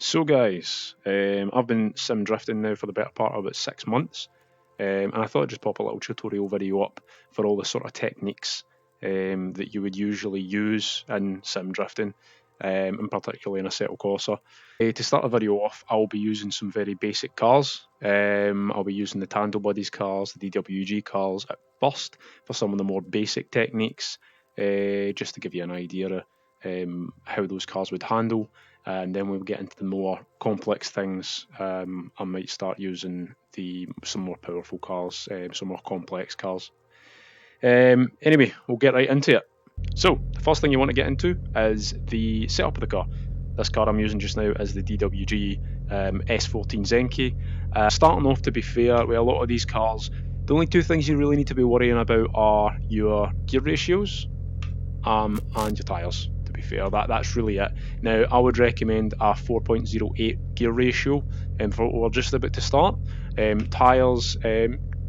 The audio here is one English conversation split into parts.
So guys, I've been sim drifting now for the better part of about 6 months, and I thought I'd just pop a little tutorial video up for all the sort of techniques that you would usually use in sim drifting, and particularly in Assetto Corsa. To start the video off, I'll be using some very basic cars. I'll be using the Tandems cars, the DWG cars at first for some of the more basic techniques, just to give you an idea of how those cars would handle. And then we'll get into the more complex things. I might start using some more powerful cars, some more complex cars. Anyway, we'll get right into it. So, the first thing you want to get into is the setup of the car. This car I'm using just now is the DWG S14 Zenki. Starting off, to be fair, with a lot of these cars, the only two things you really need to be worrying about are your gear ratios and your tyres. To be fair, that's really it. Now, I would recommend a 4.08 gear ratio for what we're just about to start. Tyres,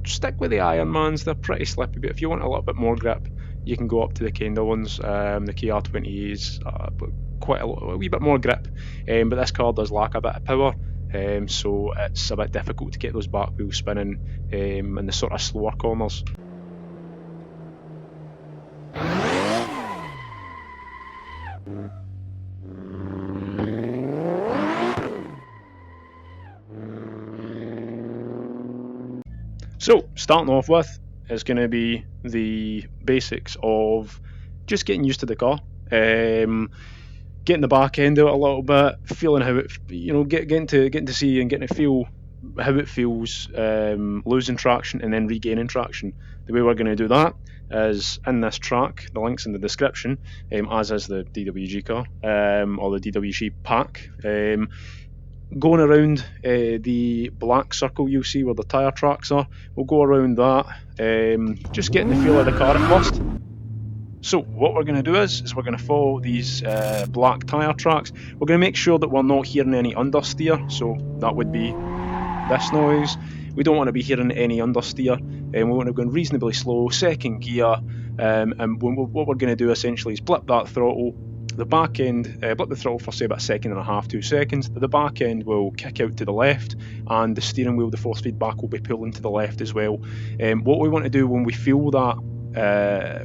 stick with the Ironmans, they're pretty slippy, but if you want a little bit more grip, you can go up to the Kenda ones. The KR20As, a wee bit more grip, but this car does lack a bit of power, so it's a bit difficult to get those back wheels spinning in the sort of slower corners. So, starting off with is going to be the basics of just getting used to the car, getting the back end out a little bit, feeling how it, getting to see and getting to feel how it feels, losing traction and then regaining traction. The way we're going to do that is in this track, the link's in the description, as is the DWG car, or the DWG pack. Going around the black circle you'll see where the tyre tracks are, we'll go around that, just getting the feel of the car at first. So what we're going to do is we're going to follow these black tyre tracks. We're going to make sure that we're not hearing any understeer, so that would be this noise. We don't want to be hearing any understeer, and we want to go reasonably slow, second gear, and what we're going to do essentially is blip that throttle. The back end, blip the throttle for say about a second and a half, 2 seconds. The back end will kick out to the left, and the steering wheel, the force feedback, will be pulling to the left as well. What we want to do when we feel that,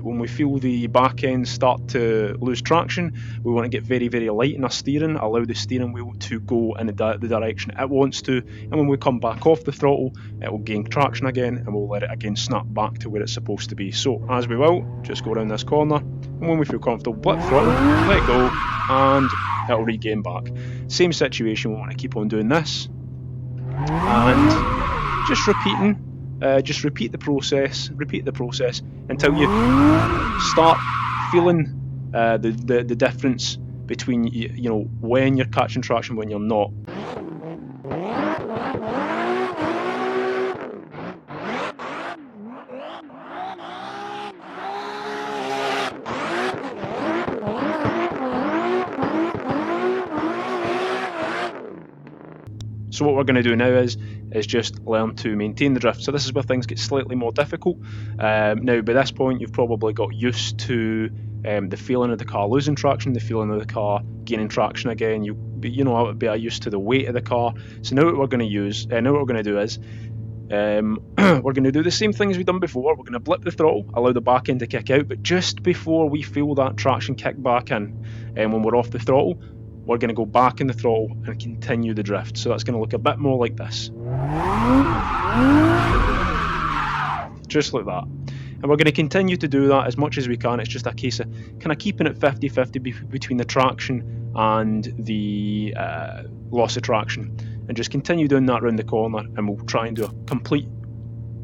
when we feel the back end start to lose traction, we want to get very, very light in our steering, allow the steering wheel to go in the direction it wants to, and when we come back off the throttle, it will gain traction again, and we'll let it again snap back to where it's supposed to be. So, as we will, just go around this corner, and when we feel comfortable, blip throttle, let go, and it'll regain back. Same situation, we want to keep on doing this, and just repeating. Just repeat the process until you start feeling the difference between when you're catching traction, when you're not. So what we're going to do now is just learn to maintain the drift. So this is where things get slightly more difficult. Now by this point you've probably got used to the feeling of the car losing traction, the feeling of the car gaining traction again. You would be used to the weight of the car. So now what we're going to do is we're going to do the same thing as we've done before. We're going to blip the throttle, allow the back end to kick out, but just before we feel that traction kick back in, and when we're off the throttle, we're going to go back in the throttle and continue the drift. So that's going to look a bit more like this. Just like that. And we're going to continue to do that as much as we can. It's just a case of kind of keeping it 50-50 between the traction and the loss of traction. And just continue doing that around the corner, and we'll try and do a complete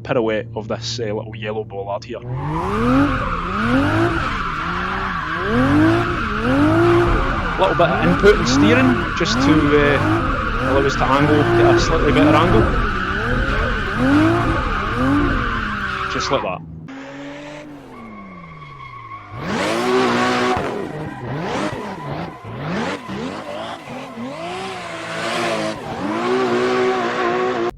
pirouette of this little yellow bollard here. A little bit of input and steering just to allow us to get a slightly better angle. Just like that.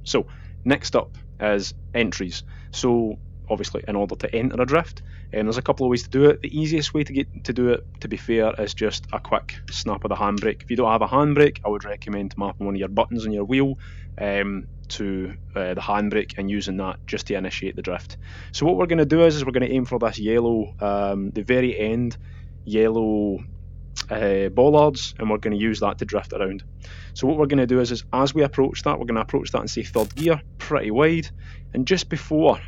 So next up is entries. So obviously in order to enter a drift. And there's a couple of ways to do it. The easiest way to do it, to be fair, is just a quick snap of the handbrake. If you don't have a handbrake, I would recommend mapping one of your buttons on your wheel to the handbrake and using that just to initiate the drift. So what we're going to do is we're going to aim for this yellow, the very end yellow bollards, and we're going to use that to drift around. So what we're going to do is as we approach that, we're going to approach that and say third gear, pretty wide, and just before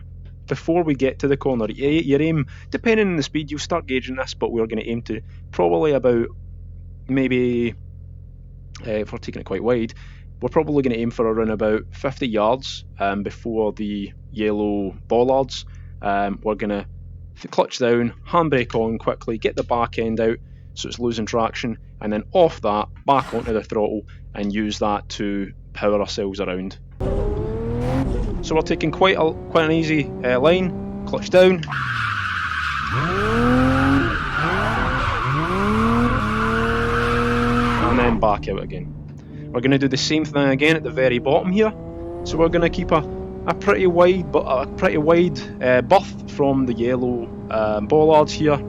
we get to the corner, your aim, depending on the speed, you'll start gauging this, but we're going to aim to probably about, maybe, if we're taking it quite wide, we're probably going to aim for around about 50 yards before the yellow bollards. We're going to clutch down, handbrake on quickly, get the back end out so it's losing traction, and then off that, back onto the throttle and use that to power ourselves around. So we're taking quite an easy line, clutch down, and then back out again. We're going to do the same thing again at the very bottom here. So we're going to keep a pretty wide berth from the yellow bollards here.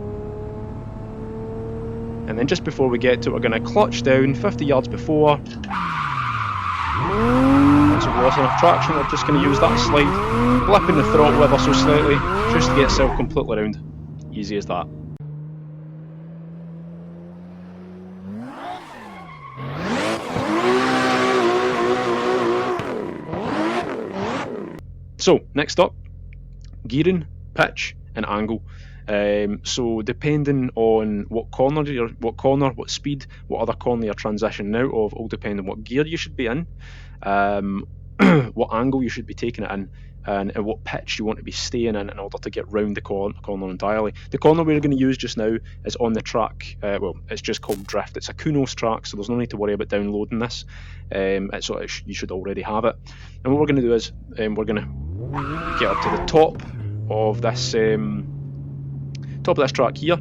And then just before we get to it, we're going to clutch down 50 yards before. Once we've lost enough traction, we're just going to use that slide, flipping the throttle ever so slightly, just to get itself completely round. Easy as that. So next up, gearing, pitch and angle. So depending on what what speed, what other corner you're transitioning out of, will depend on what gear you should be in, what angle you should be taking it in, and what pitch you want to be staying in order to get round the corner entirely. The corner we're going to use just now is on the track, well, it's just called Drift. It's a Kunos track, so there's no need to worry about downloading this. You should already have it. And what we're going to do is we're going to get up to the top of this track here,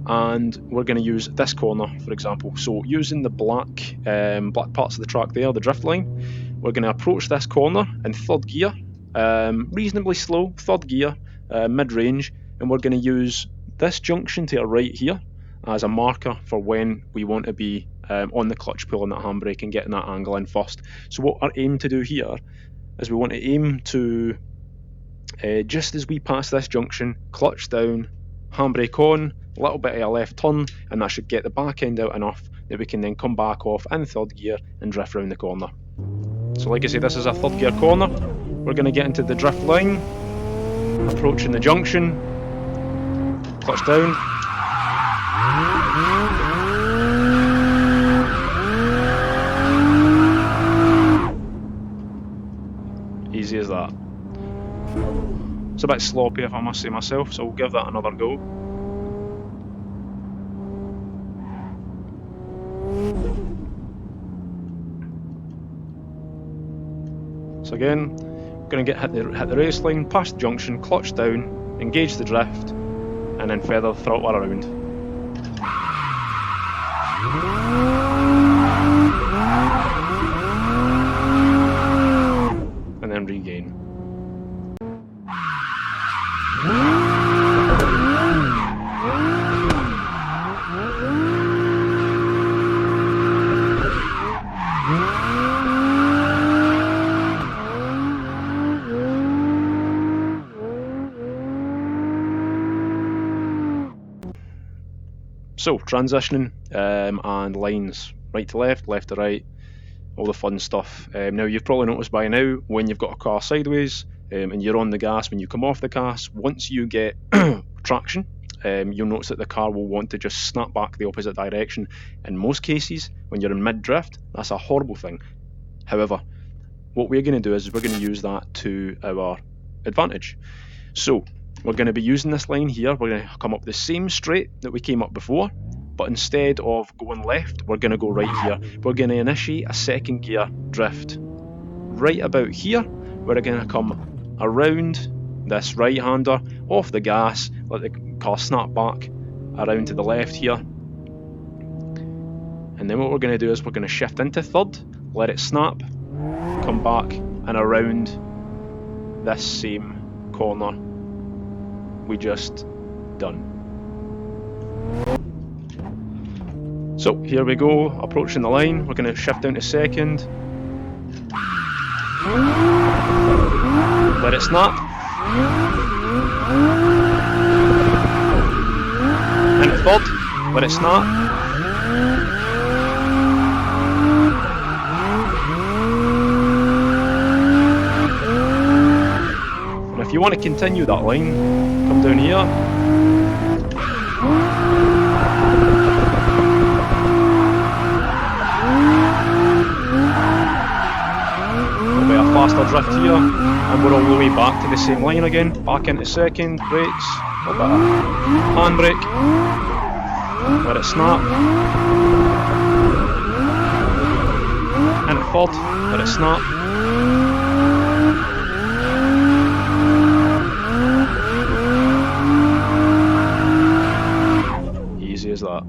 and we're going to use this corner, for example. So using the black parts of the track there, the drift line, we're going to approach this corner in third gear, reasonably slow, third gear, mid-range, and we're going to use this junction to our right here as a marker for when we want to be on the clutch pulling that handbrake and getting that angle in first. So what our aim to do here is we want to aim to, just as we pass this junction, clutch down, handbrake on, a little bit of a left turn, and that should get the back end out enough that we can then come back off in third gear and drift round the corner. So like I say, this is a third gear corner. We're going to get into the drift line, approaching the junction, clutch down, easy as that. It's a bit sloppy if I must say myself, so we'll give that another go. So again, we're going to hit the race line, past the junction, clutch down, engage the drift, and then feather the throttle around. And then regain. So transitioning and lines, right to left, left to right, all the fun stuff. Now you've probably noticed by now, when you've got a car sideways and you're on the gas, when you come off the gas, once you get traction, you'll notice that the car will want to just snap back the opposite direction. In most cases, when you're in mid-drift, that's a horrible thing. However, what we're going to do is we're going to use that to our advantage. So we're going to be using this line here. We're going to come up the same straight that we came up before, but instead of going left, we're going to go right here. We're going to initiate a second gear drift right about here. We're going to come around this right-hander, off the gas, let the car snap back around to the left here. And then what we're going to do is we're going to shift into third, let it snap, come back and around this same corner we just done. So here we go, approaching the line. We're going to shift down to second. Let it snap. Into third. Let it snap. And if you want to continue that line, come down here. There'll be a faster drift here, and we're all the way back to the same line again. Back into second, brakes, a bit of handbrake, let it snap. Into third, let it snap. Easy as that.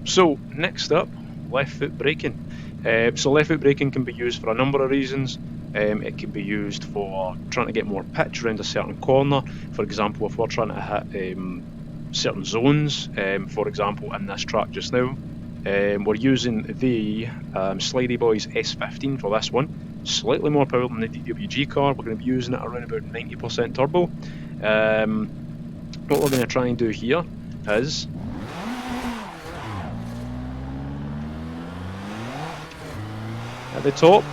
So next up, left foot braking. So left foot braking can be used for a number of reasons. It can be used for trying to get more pitch around a certain corner. For example, if we're trying to hit certain zones, for example in this track just now, we're using the Slidey Boys S15 for this one. Slightly more power than the DWG car. We're going to be using it around about 90% turbo. What we're going to try and do here is at the top,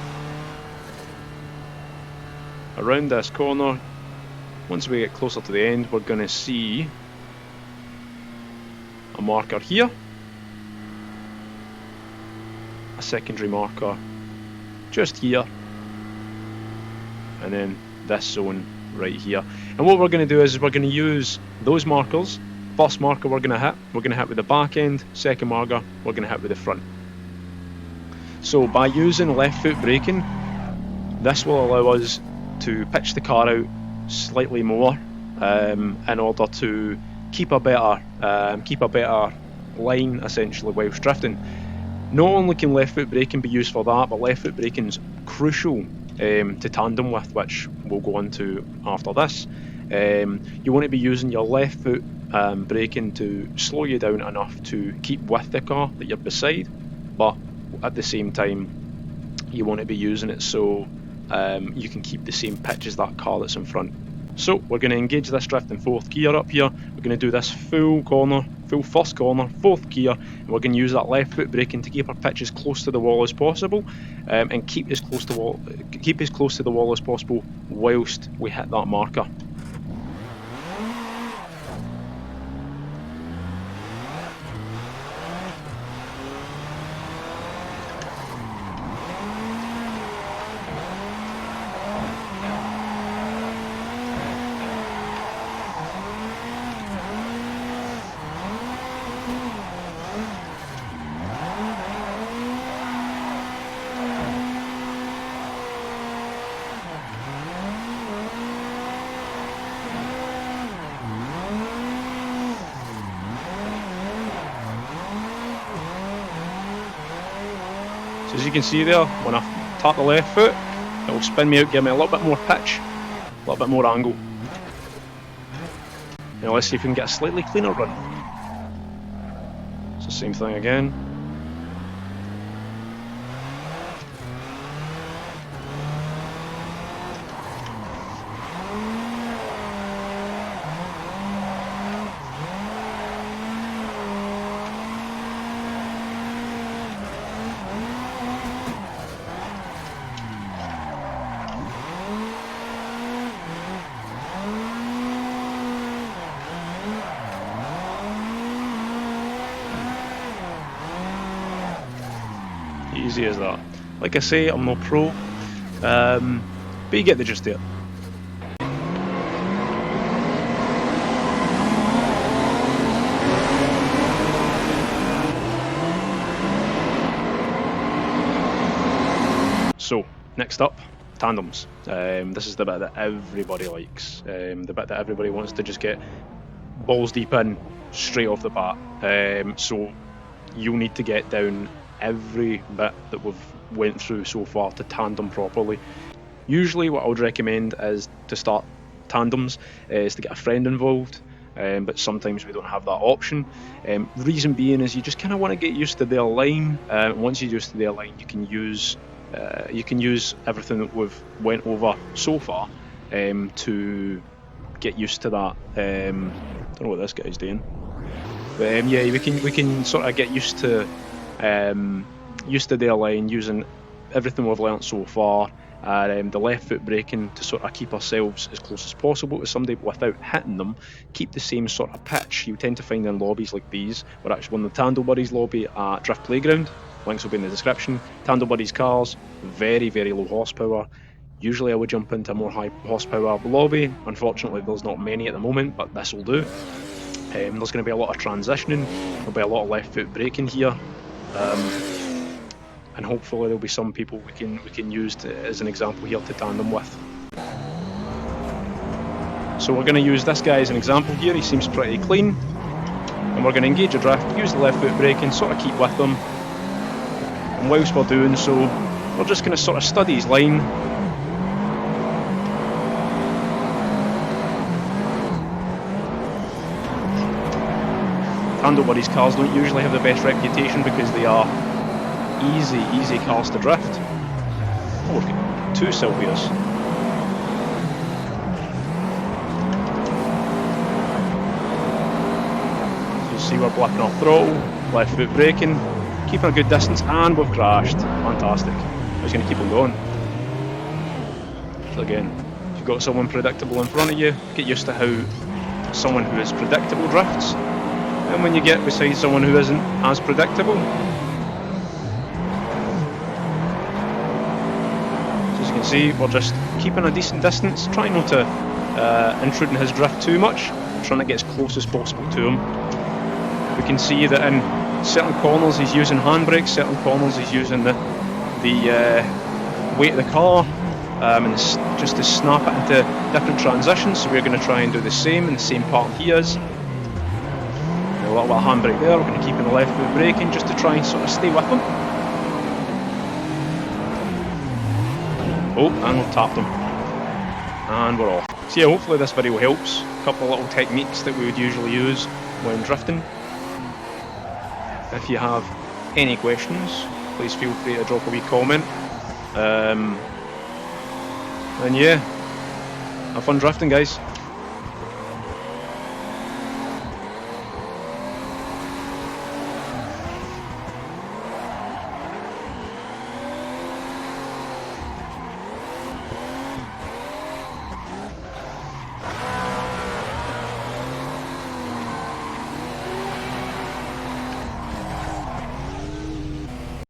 around this corner, once we get closer to the end, we're going to see a marker here, a secondary marker just here, and then this zone right here. And what we're going to do is we're going to use those markers. First marker we're going to hit with the back end. Second marker we're going to hit with the front. So by using left foot braking, this will allow us to pitch the car out slightly more in order to keep a better line essentially whilst drifting. Not only can left foot braking be used for that, but left foot braking is crucial to tandem with, which we'll go into after this. You want to be using your left foot braking to slow you down enough to keep with the car that you're beside, but at the same time you want to be using it so you can keep the same pitch as that car that's in front. So we're going to engage this drift in fourth gear up here. We're going to do this full first corner, fourth gear, and we're going to use that left foot braking to keep our pitch as close to the wall as possible, and keep as close to the wall as possible whilst we hit that marker. So as you can see there, when I tap the left foot, it will spin me out, give me a little bit more pitch, a little bit more angle. Now let's see if we can get a slightly cleaner run. It's the same thing again. Easy as that. Like I say, I'm no pro, but you get the gist of it. So, next up, tandems. This is the bit that everybody likes, the bit that everybody wants to just get balls deep in straight off the bat. So you'll need to get down every bit that we've went through so far to tandem properly. Usually what I would recommend is to start tandems is to get a friend involved, but sometimes we don't have that option. Reason being is you just kind of want to get used to their line. Once you're used to their line, you can use everything that we've went over so far to get used to that. Don't know what this guy's doing, but yeah, we can sort of get used to their line using everything we've learnt so far. The left foot braking to sort of keep ourselves as close as possible to somebody without hitting them, keep the same sort of pitch. You tend to find in lobbies like these. We're actually one of the Tandem Buddies lobby at Drift Playground, links will be in the description. Tandem Buddies cars, very low horsepower. Usually I would jump into a more high horsepower lobby. Unfortunately there's not many at the moment, but this will do. There's going to be a lot of transitioning, there'll be a lot of left foot braking here. And hopefully there'll be some people we can use as an example here to tandem with. So we're going to use this guy as an example here. He seems pretty clean, and we're going to engage a drift, use the left foot braking, sort of keep with him. And whilst we're doing so, we're just going to sort of study his line. Tandem Buddies cars don't usually have the best reputation because they are easy cars to drift. Oh, we've got 2 Sylvias. So you see we're blipping off throttle, left foot braking, keeping a good distance, and we've crashed. Fantastic. I was going to keep on going. So again, if you've got someone predictable in front of you, get used to how someone who is predictable drifts. And when you get beside someone who isn't as predictable, see, we're just keeping a decent distance, trying not to intrude in his drift too much, trying to get as close as possible to him. We can see that in certain corners he's using handbrakes, certain corners he's using the weight of the car, and just to snap it into different transitions. So we're going to try and do the same in the same part he is. A little bit of handbrake there, we're going to keep in the left foot braking just to try and sort of stay with him. Oh, and we've tapped them. And we're off. So yeah, hopefully this video helps. A couple of little techniques that we would usually use when drifting. If you have any questions, please feel free to drop a wee comment. And yeah, have fun drifting, guys.